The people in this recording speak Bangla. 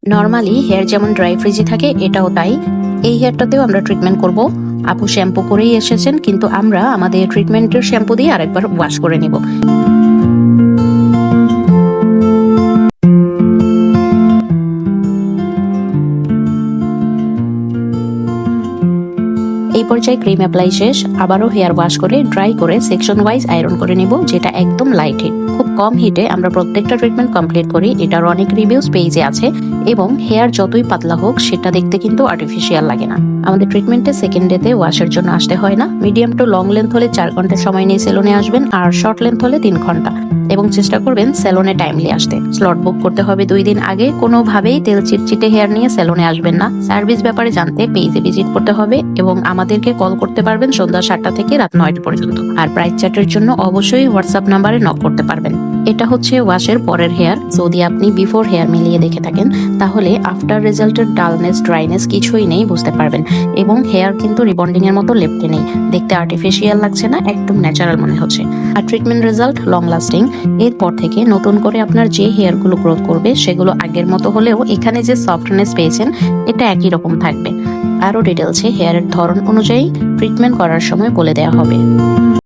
নরমালি হেয়ার যেমন ড্রাই ফ্রিজি থাকে এটাও তাই। এই হেয়ারটাতেও আমরা ট্রিটমেন্ট করব। আপু শ্যাম্পু করেই এসেছেন, কিন্তু আমরা আমাদের ট্রিটমেন্টের শ্যাম্পু দিয়ে আরেকবার ওয়াশ করে নিব। এই পর্যায়ে ক্রিম অ্যাপ্লাই শেষ, আবারও হেয়ার ওয়াশ করে ড্রাই করে সেকশন ওয়াইজ আয়রন করে নিব, যেটা একদম লাইট হিট। খুব কম হিটে আমরা প্রত্যেকটা ট্রিটমেন্ট কমপ্লিট করি। এটার অনেক রিভিউজ পেজে আছে এবং হেয়ার যতই পাতলা হোক সেটা দেখতে কিন্তু আর্টিফিশিয়াল লাগে না। আমাদের ট্রিটমেন্টে সেকেন্ড ডেতে ওয়াশের জন্য আসতে হয় না। মিডিয়াম টু লং লেন্থ হলে 4 ঘন্টা সময় নিয়ে সেলুনে আসবেন, আর শর্ট লেন্থ হলে 3 ঘন্টা, এবং চেষ্টা করবেন সেলুনে টাইমলি আসতে। স্লট বুক করতে হবে 2 দিন আগে। কোনোভাবেই তেল চিটচিটে হেয়ার নিয়ে সেলুনে আসবেন না। সার্ভিস ব্যাপারে জানতে পেজে ভিজিট করতে হবে এবং আমাদেরকে কল করতে পারবেন সন্ধ্যা 7টা থেকে রাত 9টা পর্যন্ত। আর প্রাইস চ্যাটের জন্য অবশ্যই হোয়াটসঅ্যাপ নাম্বারে নক করতে পারবেন। এটা হচ্ছে ওয়াশের পরের হেয়ার। যদি আপনি বিফোর হেয়ার মিলিয়ে দেখে থাকেন তাহলে আফটার রেজাল্টের ডালনেস, ড্রাইনেস কিছুই নেই, বুঝতে পারবেন। এবং হেয়ার কিন্তু রিবন্ডিং এর মতো লেপটে নেই, দেখতে আর্টিফিশিয়াল লাগছে না, একদম ন্যাচারাল মনে হচ্ছে। আর ট্রিটমেন্ট রেজাল্ট লং লাস্টিং। এরপর থেকে নতুন করে আপনার যে হেয়ারগুলো গ্রোথ করবে সেগুলো আগের মতো হলেও এখানে যে সফটনেস পেয়েছেন এটা একই রকম থাকবে। আরও ডিটেলসে হেয়ারের ধরন অনুযায়ী ট্রিটমেন্ট করার সময় বলে দেওয়া হবে।